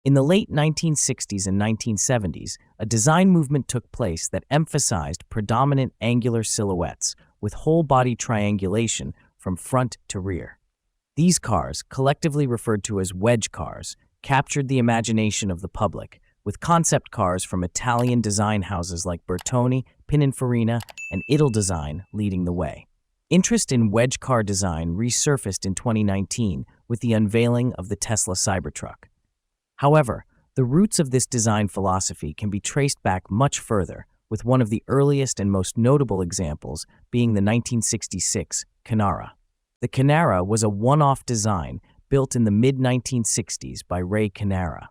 In the late 1960s and 1970s, a design movement took place that emphasized predominant angular silhouettes with whole-body triangulation from front to rear. These cars, collectively referred to as wedge cars, captured the imagination of the public, with concept cars from Italian design houses like Bertone, Pininfarina, and Italdesign leading the way. Interest in wedge car design resurfaced in 2019 with the unveiling of the Tesla Cybertruck. However, the roots of this design philosophy can be traced back much further, with one of the earliest and most notable examples being the 1966 Cannara. The Cannara was a one-off design built in the mid-1960s by Ray Cannara.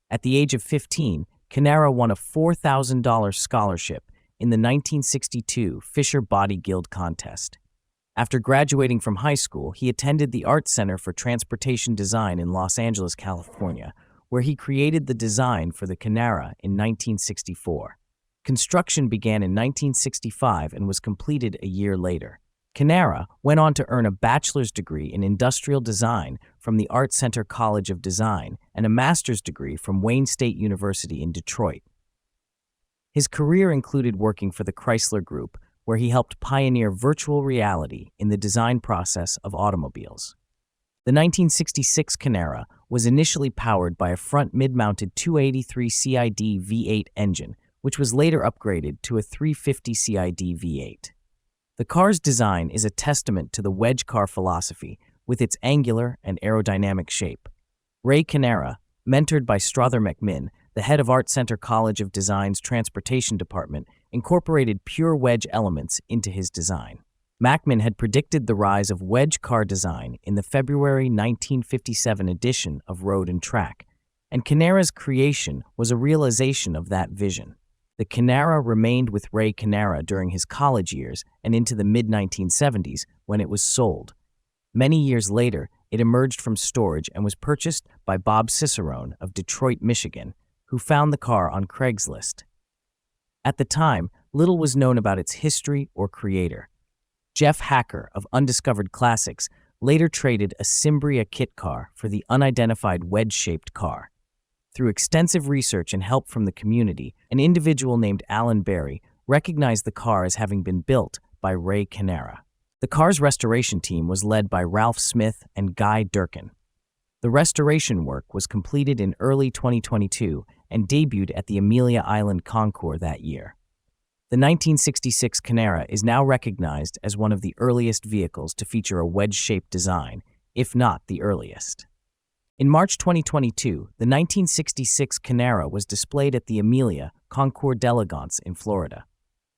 At the age of 15, Cannara won a $4,000 scholarship in the 1962 Fisher Body Guild contest. After graduating from high school, he attended the Art Center for Transportation Design in Los Angeles, California, where he created the design for the Cannara in 1964. Construction began in 1965 and was completed a year later. Cannara went on to earn a bachelor's degree in industrial design from the Art Center College of Design and a master's degree from Wayne State University in Detroit. His career included working for the Chrysler Group, where he helped pioneer virtual reality in the design process of automobiles. The 1966 Cannara was initially powered by a front mid-mounted 283 CID V8 engine, which was later upgraded to a 350 CID V8. The car's design is a testament to the wedge car philosophy with its angular and aerodynamic shape. Ray Cannara, mentored by Strother McMinn, the head of Art Center College of Design's Transportation Department, incorporated pure wedge elements into his design. McMinn had predicted the rise of wedge car design in the February 1957 edition of Road and Track, and Cannara's creation was a realization of that vision. The Cannara remained with Ray Cannara during his college years and into the mid-1970s when it was sold. Many years later, it emerged from storage and was purchased by Bob Cicerone of Detroit, Michigan, who found the car on Craigslist. At the time, little was known about its history or creator. Jeff Hacker of Undiscovered Classics later traded a Cimbria kit car for the unidentified wedge-shaped car. Through extensive research and help from the community, an individual named Alan Berry recognized the car as having been built by Ray Cannara. The car's restoration team was led by Ralph Smith and Guy Durkin. The restoration work was completed in early 2022 and debuted at the Amelia Island Concours that year. The 1966 Cannara is now recognized as one of the earliest vehicles to feature a wedge-shaped design, if not the earliest. In March 2022, the 1966 Cannara was displayed at the Amelia Concours d'Elegance in Florida.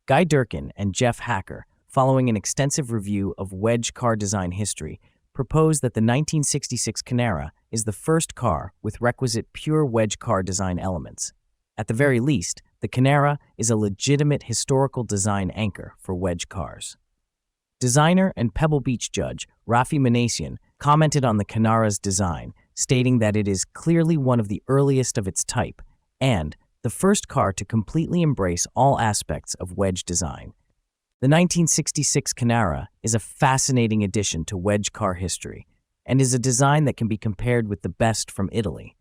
Guy Durkin and Jeff Hacker, following an extensive review of wedge car design history, proposed that the 1966 Cannara is the first car with requisite pure wedge car design elements. At the very least, the Cannara is a legitimate historical design anchor for wedge cars. Designer and Pebble Beach judge Rafi Manasian commented on the Cannara's design, stating that it is clearly one of the earliest of its type and the first car to completely embrace all aspects of wedge design. The 1966 Cannara is a fascinating addition to wedge car history and is a design that can be compared with the best from Italy.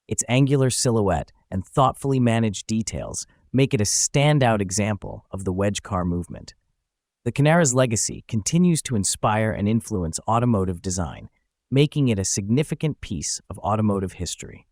Its angular silhouette and thoughtfully managed details make it a standout example of the wedge car movement. The Cannara's legacy continues to inspire and influence automotive design, making it a significant piece of automotive history.